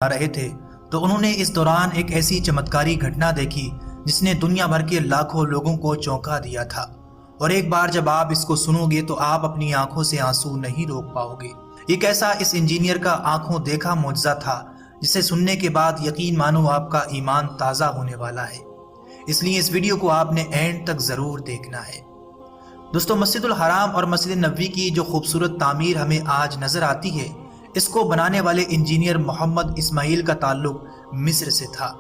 آ رہے تھے تو انہوں نے اس دوران ایک ایسی چمتکاری گھٹنا دیکھی جس نے دنیا بھر کے لاکھوں لوگوں کو چونکا دیا تھا، اور ایک بار جب آپ اس کو سنو گے تو آپ اپنی آنکھوں سے آنسو نہیں روک پاؤ گے۔ ایک ایسا اس انجینئر کا آنکھوں دیکھا معجزہ تھا جسے سننے کے بعد یقین مانو آپ کا ایمان تازہ ہونے والا ہے، اس لیے اس ویڈیو کو آپ نے اینڈ تک ضرور دیکھنا ہے۔ دوستو، مسجد الحرام اور مسجد نبوی کی جو خوبصورت تعمیر ہمیں آج نظر آتی ہے، اس کو بنانے والے انجینئر محمد اسماعیل کا تعلق مصر سے تھا۔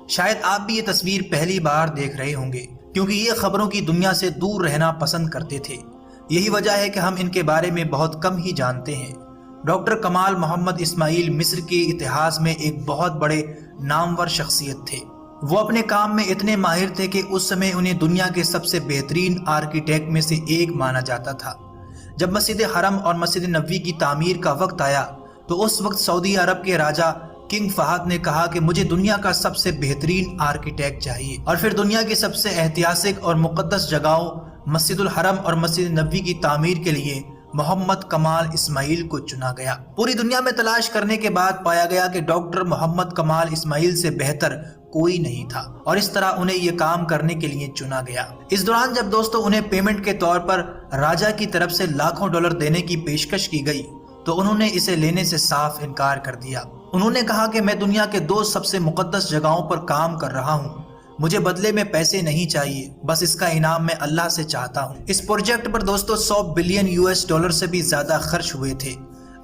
شاید آپ بھی یہ تصویر پہلی بار دیکھ رہے ہوں گے، کیونکہ یہ خبروں کی دنیا سے دور رہنا پسند کرتے تھے۔ یہی وجہ ہے کہ ہم ان کے بارے میں بہت کم ہی جانتے ہیں۔ ڈاکٹر کمال محمد اسماعیل مصر کے اتہاس میں ایک بہت بڑے نامور شخصیت تھے۔ وہ اپنے کام میں اتنے ماہر تھے کہ اس سمے انہیں دنیا کے سب سے بہترین آرکیٹیکٹ میں سے ایک مانا جاتا تھا۔ جب مسجد حرم اور مسجد نبوی کی تعمیر کا وقت آیا تو اس وقت سعودی عرب کے راجہ کنگ فہد نے کہا کہ مجھے دنیا کا سب سے بہترین آرکیٹیکٹ چاہیے، اور پھر دنیا کی سب سے ایتہاسک اور مقدس جگہوں مسجد الحرم اور مسجد نبوی کی تعمیر کے لیے محمد کمال اسماعیل کو چنا گیا۔ پوری دنیا میں تلاش کرنے کے بعد پایا گیا کہ ڈاکٹر محمد کمال اسماعیل سے بہتر کوئی نہیں تھا، اور اس طرح انہیں یہ کام کرنے کے لیے چنا گیا۔ اس دوران جب دوستو انہیں پیمنٹ کے طور پر راجہ کی طرف سے لاکھوں ڈالر دینے کی پیشکش کی گئی تو انہوں نے اسے لینے سے صاف انکار کر دیا۔ انہوں نے کہا کہ میں دنیا کے دو سب سے مقدس جگہوں پر کام کر رہا ہوں، مجھے بدلے میں پیسے نہیں چاہیے، بس اس کا انعام میں اللہ سے چاہتا ہوں۔ اس پروجیکٹ پر دوستو 100 بلین US ڈالر سے بھی زیادہ خرچ ہوئے تھے۔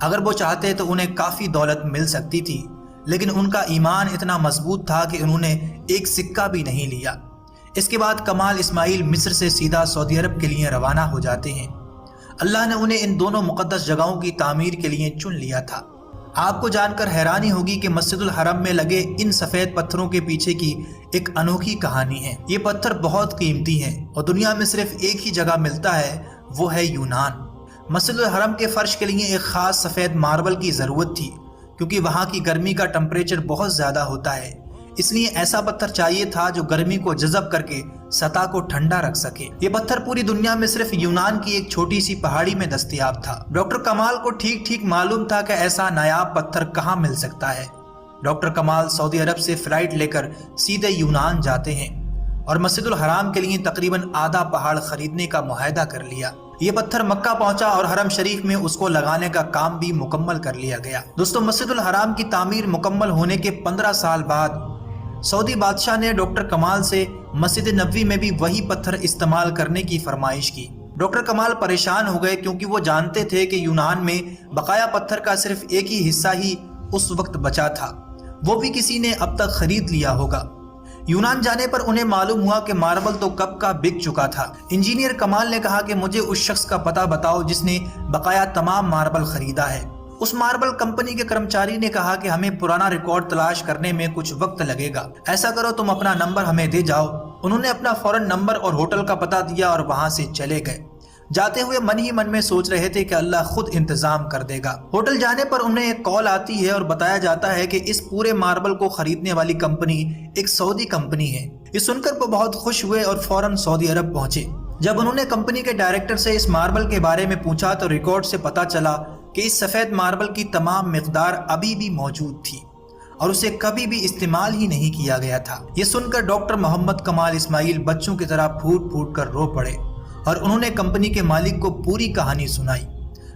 اگر وہ چاہتے تو انہیں کافی دولت مل سکتی تھی، لیکن ان کا ایمان اتنا مضبوط تھا کہ انہوں نے ایک سکہ بھی نہیں لیا۔ اس کے بعد کمال اسماعیل مصر سے سیدھا سعودی عرب کے لیے روانہ ہو جاتے ہیں۔ اللہ نے انہیں ان دونوں مقدس جگہوں کی تعمیر کے لیے چن لیا تھا۔ آپ کو جان کر حیرانی ہوگی کہ مسجد الحرم میں لگے ان سفید پتھروں کے پیچھے کی ایک انوکھی کہانی ہے۔ یہ پتھر بہت قیمتی ہیں اور دنیا میں صرف ایک ہی جگہ ملتا ہے، وہ ہے یونان۔ مسجد الحرم کے فرش کے لیے ایک خاص سفید ماربل کی ضرورت تھی، کیونکہ وہاں کی گرمی کا ٹمپریچر بہت زیادہ ہوتا ہے، اس لیے ایسا پتھر چاہیے تھا جو گرمی کو جذب کر کے سطح کو ٹھنڈا رکھ سکے۔ یہ پتھر پوری دنیا میں صرف یونان کی ایک چھوٹی سی پہاڑی میں دستیاب تھا۔ ڈاکٹر کمال کو ٹھیک معلوم تھا کہ ایسا نایاب پتھر کہاں مل سکتا ہے۔ ڈاکٹر کمال سعودی عرب سے فلائٹ لے کر سیدھے یونان جاتے ہیں اور مسجد الحرام کے لیے تقریباً آدھا پہاڑ خریدنے کا معاہدہ کر لیا۔ یہ پتھر مکہ پہنچا اور حرم شریف میں اس کو لگانے کا کام بھی مکمل کر لیا گیا۔ دوستو، مسجد الحرام کی تعمیر مکمل ہونے کے 15 سال بعد سعودی بادشاہ نے ڈاکٹر کمال سے مسجد نبوی میں بھی وہی پتھر استعمال کرنے کی فرمائش کی۔ ڈاکٹر کمال پریشان ہو گئے، کیونکہ وہ جانتے تھے کہ یونان میں بقایا پتھر کا صرف ایک ہی حصہ ہی اس وقت بچا تھا، وہ بھی کسی نے اب تک خرید لیا ہوگا۔ یونان جانے پر انہیں معلوم ہوا کہ ماربل تو کب کا بک چکا تھا۔ انجینئر کمال نے کہا کہ مجھے اس شخص کا پتہ بتاؤ جس نے بقایا تمام ماربل خریدا ہے۔ اس ماربل کمپنی کے کرمچاری نے کہا کہ ہمیں پرانا ریکارڈ تلاش کرنے میں کچھ وقت لگے گا، ایسا کرو تم اپنا نمبر ہمیں دے جاؤ۔ انہوں نے اپنا فوراً نمبر اور ہوٹل کا پتہ دیا اور وہاں سے چلے گئے۔ جاتے ہوئے من ہی من میں سوچ رہے تھے کہ اللہ خود انتظام کر دے گا۔ ہوٹل جانے پر انہیں ایک کال آتی ہے اور بتایا جاتا ہے کہ اس پورے ماربل کو خریدنے والی کمپنی ایک سعودی کمپنی ہے۔ یہ سن کر وہ بہت خوش ہوئے اور فوراً سعودی عرب پہنچے۔ جب انہوں نے کمپنی کے ڈائریکٹر سے اس ماربل کے بارے میں پوچھا تو ریکارڈ سے پتہ چلا کہ اس سفید ماربل کی تمام مقدار ابھی بھی موجود تھی اور اسے کبھی بھی استعمال ہی نہیں کیا گیا تھا۔ یہ سن کر ڈاکٹر محمد کمال اسماعیل بچوں کی طرح پھوٹ کر رو پڑے اور انہوں نے کمپنی کے مالک کو پوری کہانی سنائی۔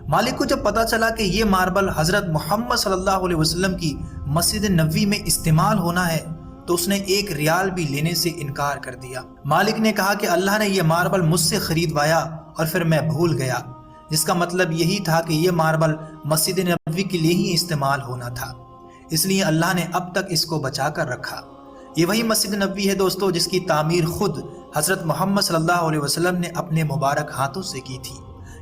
مالک کو جب پتا چلا کہ یہ ماربل حضرت محمد صلی اللہ علیہ وسلم کی مسجد نبوی میں استعمال ہونا ہے تو اس نے 1 ریال بھی لینے سے انکار کر دیا۔ مالک نے کہا کہ اللہ نے یہ ماربل مجھ سے خریدوایا اور پھر میں بھول گیا، جس کا مطلب یہی تھا کہ یہ ماربل مسجد نبوی کے لیے ہی استعمال ہونا تھا، اس لیے اللہ نے اب تک اس کو بچا کر رکھا۔ یہ وہی مسجد نبوی ہے دوستو جس کی تعمیر خود حضرت محمد صلی اللہ علیہ وسلم نے اپنے مبارک ہاتھوں سے کی تھی۔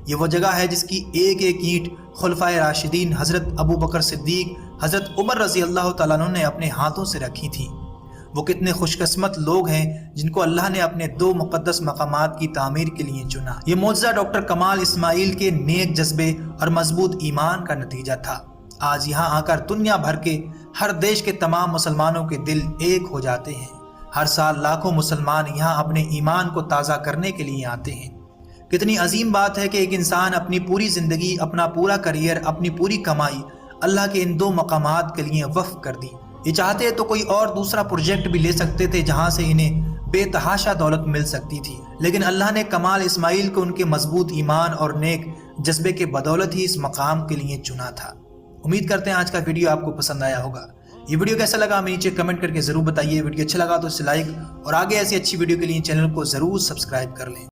یہ وہ جگہ ہے جس کی ایک اینٹ خلفائے راشدین حضرت ابو بکر صدیق، حضرت عمر رضی اللہ تعالیٰ عنہ نے اپنے ہاتھوں سے رکھی تھی۔ وہ کتنے خوش قسمت لوگ ہیں جن کو اللہ نے اپنے 2 مقدس مقامات کی تعمیر کے لیے چنا۔ یہ معجزہ ڈاکٹر کمال اسماعیل کے نیک جذبے اور مضبوط ایمان کا نتیجہ تھا۔ آج یہاں آ کر دنیا بھر کے ہر دیش کے تمام مسلمانوں کے دل ایک ہو جاتے ہیں۔ ہر سال لاکھوں مسلمان یہاں اپنے ایمان کو تازہ کرنے کے لیے آتے ہیں۔ کتنی عظیم بات ہے کہ ایک انسان اپنی پوری زندگی، اپنا پورا کریئر، اپنی پوری کمائی اللہ کے ان 2 مقامات کے لیے وقف کر دی۔ یہ چاہتے تو کوئی اور دوسرا پروجیکٹ بھی لے سکتے تھے جہاں سے انہیں بے تحاشا دولت مل سکتی تھی، لیکن اللہ نے کمال اسماعیل کو ان کے مضبوط ایمان اور نیک جذبے کے بدولت ہی اس مقام کے لیے چنا تھا۔ امید کرتے ہیں آج کا ویڈیو آپ کو پسند آیا ہوگا۔ یہ ویڈیو کیسا لگا ہمیں نیچے کمنٹ کر کے ضرور بتائیے۔ ویڈیو اچھا لگا تو اسے لائک اور آگے ایسی اچھی ویڈیو کے لیے چینل کو ضرور سبسکرائب کر لیں۔